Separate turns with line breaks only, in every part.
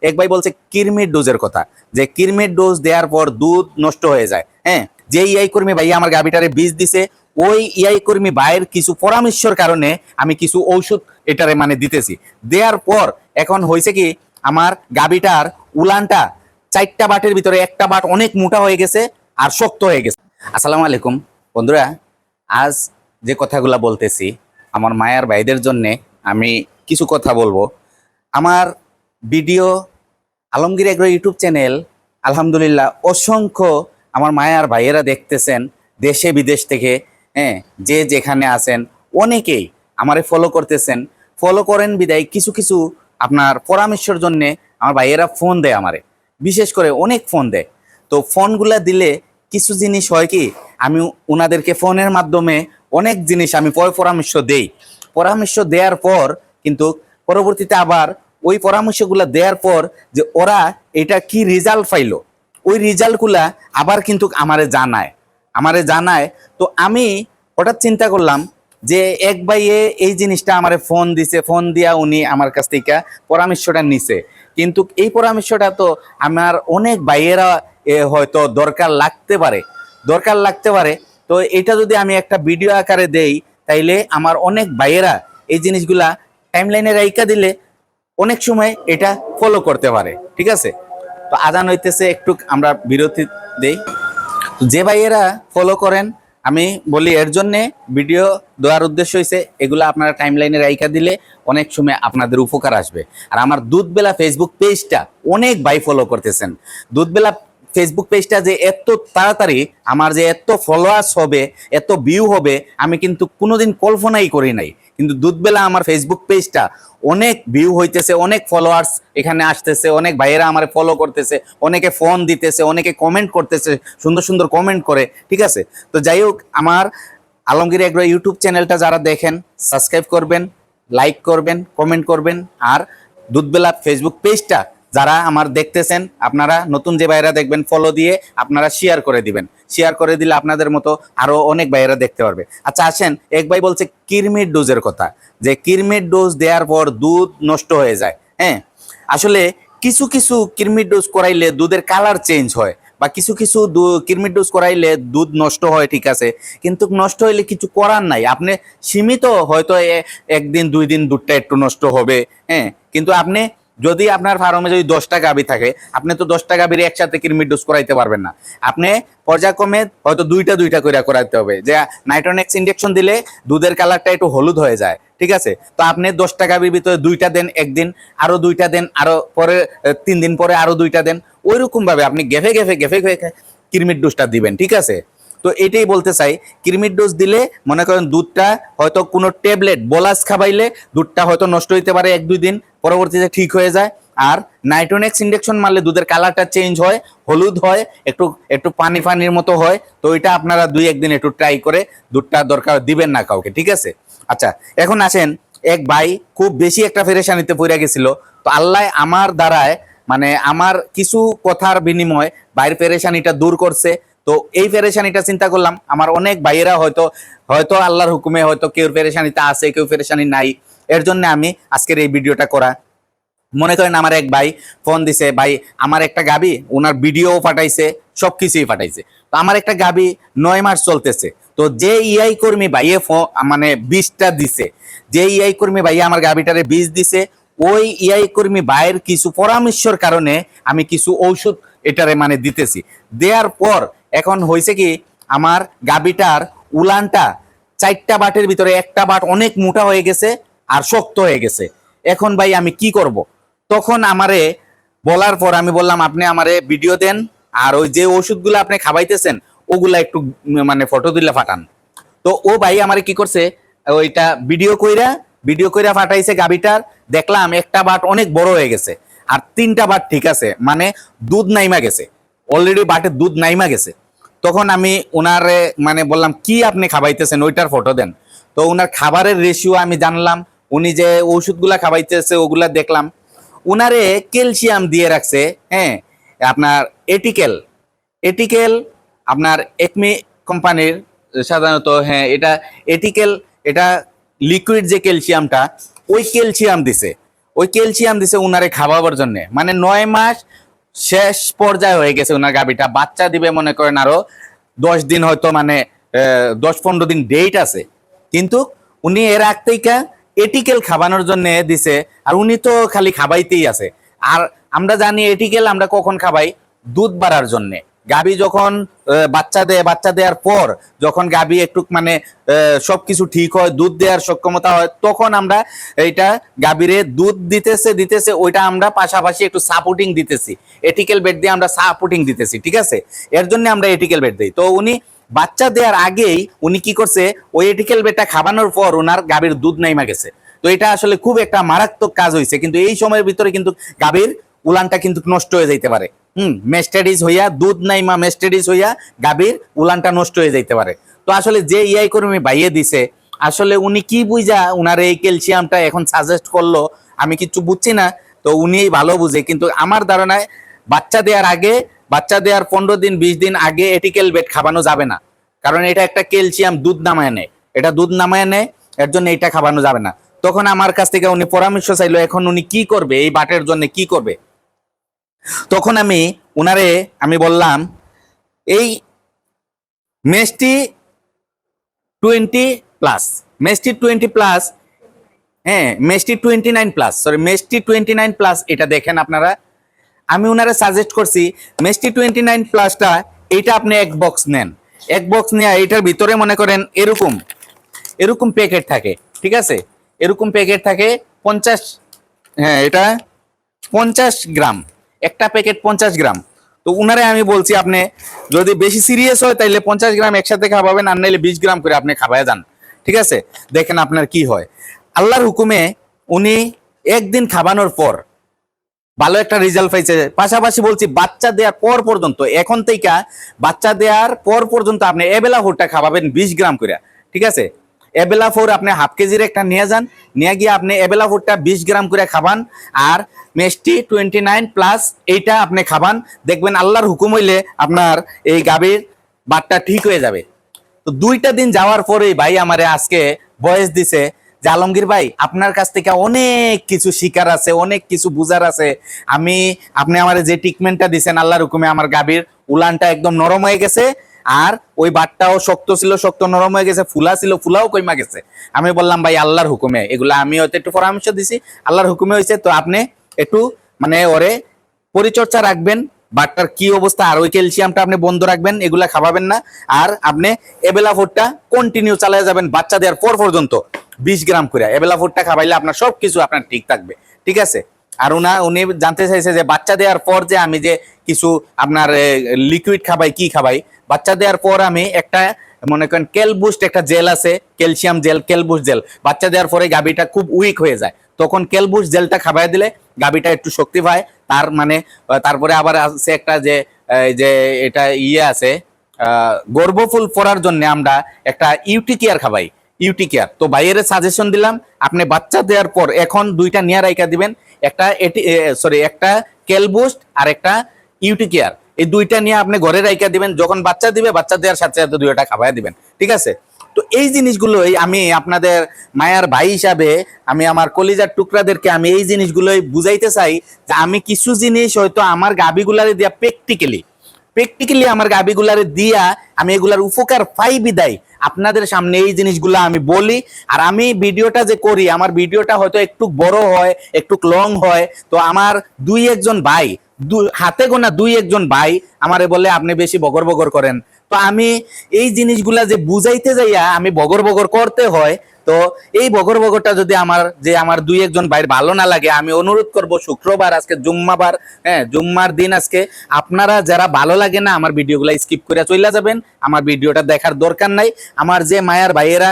এক ভাই বলছে কিরমির ডোজের কথা, যে কিরমির ডোজ দেওয়ার পর দুধ নষ্ট হয়ে যায়। হ্যাঁ, যে ইআই কর্মী ভাই আমার গাভিটারে বীজ দিছে, ওই ইআই কর্মী ভাইয়ের কিছু পরামর্শের কারণে আমি কিছু ঔষধ এটারে মানে দিতেছি। দেওয়ার পর এখন হয়েছে কি, আমার গাভিটার উলানটা 4টা বাটের ভিতরে একটা বাট অনেক মোটা হয়ে গেছে আর শক্ত হয়ে গেছে। আসসালামু আলাইকুম বন্ধুরা, আজ যে কথাগুলা বলতেছি আমার মায়ার ভাইদের জন্যে আমি কিছু কথা বলবো। আমার video Alamgir agro YouTube channel আলহামদুলিল্লাহ অসংখ্য আমার মায়ার ভাইয়েরা দেখতেছেন দেশে বিদেশ থেকে। হ্যাঁ, যে যেখানে আছেন অনেকেই আমারে ফলো করতেছেন। ফলো করেন বিদায় কিছু কিছু আপনার পরামর্শের জন্যে আমার ভাইয়েরা ফোন দেয় আমারে, বিশেষ করে অনেক ফোন দেয়। তো ফোনগুলা দিলে কিছু জিনিস হয় কি, আমি ওনাদেরকে ফোনের মাধ্যমে অনেক জিনিস আমি পরামর্শ দেই। পরামর্শ দেওয়ার পর কিন্তু পরবর্তীতে আবার ওই পরামর্শগুলা দেওয়ার পর যে ওরা এটা কি রেজাল্ট পাইলো, ওই রেজাল্টগুলা আবার কিন্তু আমারে জানায়। তো আমি হঠাৎ চিন্তা করলাম যে এক ভাইয়ে এই জিনিসটা আমারে ফোন দিছে, ফোন দিয়া উনি আমার কাছ থেকে পরামর্শটা নিছে, কিন্তু এই পরামর্শটা তো আমার অনেক ভাইয়েরা হয়তো দরকার লাগতে পারে। তো এটা যদি আমি একটা ভিডিও আকারে দেই তাইলে আমার অনেক ভাইয়েরা এই জিনিসগুলা টাইমলাইনে রাইখা দিলে অনেক সময় এটা ফলো করতে পারে। ঠিক আছে, তো আজান হইতেছে, একটু আমরা বিরতি দেই। যে ভাইয়েরা ফলো করেন আমি বলি এর জন্যে ভিডিও দেওয়ার উদ্দেশ্য হয়েছে এগুলো আপনারা টাইমলাইনে রাইখা দিলে অনেক সময় আপনাদের উপকার আসবে। আর আমার দুধবেলা ফেসবুক পেজটা অনেক ভাই ফলো করতেছেন। দুধবেলা ফেসবুক পেজটা যে এত তাড়াতাড়ি আমার যে এত ফলোয়ার্স হবে, এত ভিউ হবে, আমি কিন্তু কোনোদিন কল্পনাই করি নাই। কিন্তু দুধবেলা আমার ফেসবুক পেজটা অনেক ভিউ হইতেছে, অনেক ফলোয়ার্স এখানে আসতেছে, অনেক ভাইয়েরা আমার ফলো করতেছে, অনেকে ফোন দিতেছে, অনেকে কমেন্ট করতেছে, সুন্দর সুন্দর কমেন্ট করে। ঠিক আছে, তো যাই হোক, আমার আলমগীর এগ্রো ইউটিউব চ্যানেলটা যারা দেখেন সাবস্ক্রাইব করবেন, লাইক করবেন, কমেন্ট করবেন। আর দুধবেলা ফেসবুক পেজটা যারা আমার দেখতেছেন আপনারা নতুন যে ভাইয়েরা দেখবেন ফলো দিয়ে আপনারা শেয়ার করে দিবেন। শেয়ার করে দিলে আপনাদের মতো আরো অনেক ভাইয়েরা দেখতে পারবে। আচ্ছা আসেন, এক ভাই বলছে কিরমির ডোজের কথা, যে কিরমির ডোজ দেওয়ার পর দুধ নষ্ট হয়ে যায়। হ্যাঁ, আসলে কিছু কিছু কিরমির ডোজ করাইলে দুধের কালার চেঞ্জ হয়, বা কিছু কিছু কিরমির ডোজ করাইলে দুধ নষ্ট হয়। ঠিক আছে, কিন্তু নষ্ট হইলে কিছু করার নাই, আপনি সীমিত হয়তো একদিন 2 দিন দুধটা একটু নষ্ট হবে। হ্যাঁ, কিন্তু আপনি যদি আপনার ফার্মে যদি 10টা গাভী থাকে, আপনি তো 10টা গাভীর একসাথে কিরমির ডোজ করাইতে পারবেন না। আপনি পর্যায়ক্রমে হয়তো দুইটা দুইটা করে করাইতে হবে। যে নাইট্রোনেক্স ইনজেকশন দিলে দুধের কালারটা একটু হলুদ হয়ে যায়। ঠিক আছে, তো আপনি 10টা গাভীর ভিতরে 2টা দেন একদিন, আরো 2টা দেন, আরো পরে 3 দিন পরে আরো 2টা দেন। ওইরকম ভাবে আপনি গেফে গেফে গেফে গেফে কিরমির ডোজটা দিবেন। ঠিক আছে, তো এটাই বলতে চাই, কিরমির ডোজ দিলে মনে করেন দুধটা হয়তো কোনো ট্যাবলেট বলাস খাবাইলে দুধটা হয়তো নষ্ট হইতে পারে 1-2 দিন, পরবর্তীতে ঠিক হয়ে যায়। আর নাইট্রোনেক্স ইনজেকশন মারলে দুধের কালারটা চেঞ্জ হয়, হলুদ হয়, একটু একটু পানির মতো হয়। তো এটা আপনারা 2-1 দিন একটু ট্রাই করে দুধটা দরকার দিবেন না কাউকে। ঠিক আছে, আচ্ছা এখন আসেন, এক ভাই খুব বেশি একটা পেরেশানিতে পড়ে গেছিল। তো আল্লাহ আমার দ্বারায় মানে আমার কিছু কথার বিনিময় ভাইয়ের পেরেশানিটা দূর করছে। তো এই পেরেশানিটা চিন্তা করলাম আমার অনেক ভাইয়েরা হয়তো হয়তো আল্লাহর হুকুমে হয়তো কেউ পেরেশানিতে আছে, কেউ পেরেশানি নাই। এর জন্য আমি আজকের এই ভিডিওটা করা। মনে করেন আমার এক ভাই ফোন দিছে, ভাই আমার একটা গাবি, ওনার ভিডিও পাঠাইছে, সবকিছুই পাঠাইছে। তো আমার একটা গাবি 9 মাস চলতেছে। তো যে ইআই কর্মী ভাইয়ে মানে বীজটা দিছে, যে ইআই কর্মী ভাইয়া আমার গাবিটারে বীজ দিছে, ওই ইআই কর্মী ভাইয়ের কিছু পরামর্শের কারণে আমি কিছু ঔষধ এটারে মানে দিতেছি। দেওয়ার পর এখন হয়েছে কি, আমার গাবিটার উলানটা 4টা বাটের ভিতরে একটা বাট অনেক মোটা হয়ে গেছে আর শক্ত হয়ে গেছে। এখন ভাই আমি কি করব? তখন আমারে বলার পর আমি বললাম আপনি আমারে ভিডিও দেন, আর ওই যে ওষুধগুলো আপনি খাওয়াইতেছেন ওগুলা একটু মানে ফটো দিলে পাঠান। তো ও ভাই আমারে কি করছে, ওইটা ভিডিও কইরা পাঠাইছে গাবিটার। দেখলাম একটা বাট অনেক বড় হয়ে গেছে আর 3টা বাট ঠিক আছে, মানে দুধ নাইমা গেছে, অলরেডি বাটে দুধ নাইমা গেছে। তখন আমি ওনারে মানে বললাম কি আপনি খাওয়াইতেছেন ওইটার ফটো দেন। তো ওনার খাবারের রেশিও আমি জানলাম, উনি যে ওষুধগুলা খাওয়াইতেছে ওগুলা দেখলাম। উনারে ক্যালসিয়াম দিয়ে রাখছে। হ্যাঁ, আপনার এটিকেল আপনার একমি কোম্পানির সাধারণত। হ্যাঁ, এটা এটিকেল, এটা লিকুইড যে ক্যালসিয়ামটা, ওই ক্যালসিয়াম দিছে। ওই ক্যালসিয়াম দিছে উনারে খাওয়াবার জন্য, মানে 9 মাস শেষ পর্যায়ে হয়ে গেছে উনার গাভীটা, বাচ্চা দিবে মনে করেন আরো 10 দিন, হয়তো মানে 10-15 দিন ডেট আছে, কিন্তু উনি এর আগ থেকে এটিকেল খাওয়ানোর জন্য দিছে, আর উনি তো খালি খাবাইতেই আছে। আর আমরা জানি এটিকেল আমরা কখন খাবাই, দুধ বাড়ার জন্য। গাভী যখন বাচ্চা দেয়, বাচ্চা দেওয়ার পর যখন গাভী একটু মানে সবকিছু ঠিক হয়, দুধ দেওয়ার সক্ষমতা হয়, তখন আমরা এইটা গাভীরে দুধ দিতেছে ওইটা আমরা পাশাপাশি একটু সাপোর্টিং দিতেছি, এটিকেল বেড দিয়ে আমরা সাপোর্টিং দিতেছি, ঠিক আছে? এর জন্য আমরা এটিকেল বেড দিই। তো উনি বাচ্চা দেওয়ার আগেই উনি কি করছে, ওই এটিকেল বেডটা খাওয়ানোর পর ওনার গাভীর দুধ নাইমা গেছে। তো এটা আসলে খুব একটা মারাত্মক কাজ হয়েছে, কিন্তু এই সময়ের ভিতরে কিন্তু গাভীর উলানটা কিন্তু নষ্ট হয়ে যাইতে পারে। মেস্টেডিস হইয়া দুধ নাইমা মেস্টেডিস হইয়া গাভীর উলানটা নষ্ট হয়ে যাইতে পারে। তো আসলে যে ইআই কর্মী বাইয়ে দিছে, আসলে উনি কি বুঝা উনার এই ক্যালসিয়ামটা এখন সাজেস্ট করলো আমি কিছু বুঝছি না। তো উনি ভালো বুঝে, কিন্তু আমার ধারণায় বাচ্চা দেওয়ার আগে, বাচ্চা দেওয়ার 15 দিন 20 দিন আগে এটিকেল বেড খাওয়ানো যাবে না, কারণ এটা একটা ক্যালসিয়াম দুধ নামায় নেয়, এটা দুধ নামায় নেয়, এর জন্য এটা খাওয়ানো যাবে না। তখন আমার কাছ থেকে উনি পরামর্শ চাইলো, এখন উনি কি করবে, এই বাটের জন্য কি করবে। তখন আমি উনারে আমি বললাম, এই মেস্টি 20+, মেস্টি 20+, হ্যাঁ মেস্টি 29+, সরি মেস্টি 29+, এটা দেখেন আপনারা। আমি উনারে সাজেস্ট করছি মেস্টি 29+টা, এটা আপনি এক বক্স নেন, এক বক্স নিয়ে এটার ভিতরে মনে করেন এরকম এরকম প্যাকেট থাকে, ঠিক আছে? এরকম প্যাকেট থাকে 50, হ্যাঁ এটা 50 গ্রাম, একটা প্যাকেট 50 গ্রাম। তো উনারে আমি বলছি, আপনি যদি বেশি সিরিয়াস হয় তাইলে 50 গ্রাম একসাথে খাওয়াবেন, আর নাইলে 20 গ্রাম করে আপনি খাওয়ায় যান, ঠিক আছে? দেখেন আপনার কি হয়। আল্লাহর হুকুমে উনি একদিন খাওয়ানোর পর ভালো একটা রেজাল্ট পাইছে। পাশাপাশি বলছি বাচ্চা দেওয়ার পর পর্যন্ত, এখন থেকে বাচ্চা দেওয়ার পর পর্যন্ত আপনি এবেলা ফোরটা খাওয়াবেন 20 গ্রাম করে, ঠিক আছে? এবেলা ফোর আপনি হাফ কেজির একটা নিয়ে যান, নিয়ে গিয়ে আপনি এবেলা ফোরটা 20 গ্রাম করে খাবান, আর মেস্টি 29+, এইটা আপনি খাবান, দেখবেন আল্লাহর হুকুম হইলে আপনার এই গাভীর বাটটা ঠিক হয়ে যাবে। তো 2টা দিন যাওয়ার পরেই ভাই আমারে আজকে ভয়েস দিছে যে আলমগীর ভাই, আপনার কাছ থেকে অনেক কিছু শিকার আছে, অনেক কিছু বুঝার আছে। আপনি আমার যে ট্রিটমেন্টটা দিছেন, আল্লাহর হুকুমে আমার গাভীর উলানটা একদম নরম হয়ে গেছে, আর ওই বাটটাও শক্ত ছিল, শক্ত নরম হয়ে গেছে, ফুলা ছিল, ফুলাও কইমা গেছে। আমি বললাম ভাই আল্লাহর হুকুমে, এগুলা আমি হয়তো একটু পরামর্শ দিছি, আল্লাহর হুকুমে হয়েছে, তো আপনি একটু মানে ওরে পরিচর্যা রাখবেন, বাটটার কি অবস্থা, আর ওই ক্যালসিয়ামটা আপনি বন্ধ রাখবেন, এগুলা খাওয়াবেন না, আর আপনি এবেলা ফোরটা কন্টিনিউ চালিয়ে যাবেন বাচ্চা দেওয়ার পর পর্যন্ত 20 গ্রাম করে এবেলা ফোরটা খাওয়াইলে আপনার সবকিছু আপনার ঠিক থাকবে, ঠিক আছে? আর উনি জানতে চাইছে যে বাচ্চা দেওয়ার পর যে আমি যে কিছু আপনার লিকুইড খাবাই, কি খাবাই। বাচ্চা দেওয়ার পর আমি একটা মনে করেন কেলবুস্ট একটা জেল আছে, ক্যালসিয়াম জেল, কেলবুস্ট জেল, বাচ্চা দেওয়ার পরে গাভীটা খুব উইক হয়ে যায়, তখন কেলবুস্ট জেলটা খাবাই দিলে গাভীটা একটু শক্তি পায়। তার মানে তারপরে আবার আছে একটা যে এটা আছে, গর্ভফুল পড়ার জন্য আমরা একটা ইউটিকেয়ার খাবাই, ইউটিকেয়ার। তো ভাইয়ের সাজেশন দিলাম, আপনি বাচ্চা দেওয়ার পর এখন 2টা নিয়ে রাইখা দিবেন, একটা একটা কেলবুস্ট আর একটা ইউটিকেয়ার, এই 2টা নিয়ে আপনি ঘরে রাইখা দিবেন, যখন বাচ্চা দিবে বাচ্চা দেওয়ার সাথে সাথে 2টা খাওয়াই দিবেন, ঠিক আছে? তো এই জিনিসগুলোই আমি আপনাদের মায়ার ভাই হিসাবে, আমি আমার কলিজার টুকরাদেরকে আমি এই জিনিসগুলোই বুঝাইতে চাই, যে আমি কিছু জিনিস হয়তো আমার গাভীগুলারে দিয়া প্র্যাকটিক্যালি আমার গাভীগুলারে দিয়া আমি এগুলার উপকার পাই বিদায় আপনাদের সামনে এই জিনিসগুলো আমি বলি। আর আমি ভিডিওটা যে করি, আমার ভিডিওটা হয়তো একটু বড় হয়, একটু লং হয়, তো আমার 2-1 ভাই, হাতে গোনা 2-1 ভাই আমারে বলে আপনি বেশি বগর বগর করেন। তো আমি এই জিনিসগুলা যে বুঝাইতে যাইয়া আমি বগর বগর করতে হয়, তো এই বগর বগরটা যদি আমার 2-1 ভাইয়ের ভালো না লাগে, আমি অনুরোধ করব শুক্রবার, আজকে জুম্মাবার, হ্যাঁ জুম্মার দিন আজকে, আপনারা যারা ভালো লাগে না আমার ভিডিওগুলা স্কিপ করে চলে যাবেন, আমার ভিডিওটা দেখার দরকার নাই। আমার যে মায়ার ভাইয়েরা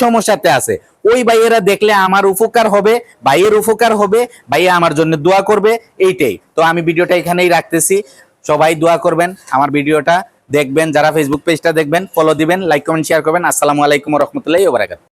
সমস্যাতে আছে, ওই ভাইয়েরা দেখলে আমার উপকার হবে, ভাইয়ের উপকার হবে, ভাইয়া আমার জন্য দোয়া করবে, এইটাই। তো আমি ভিডিওটা এখানেই রাখতেছি, সবাই দোয়া করবেন, আমার ভিডিওটা দেখবেন, যারা ফেসবুক পেজটা দেখবেন ফলো দিবেন, লাইক কমেন্ট শেয়ার করবেন। আসসালামু আলাইকুম ওয়া রাহমাতুল্লাহি ওয়া বারাকাতুহু।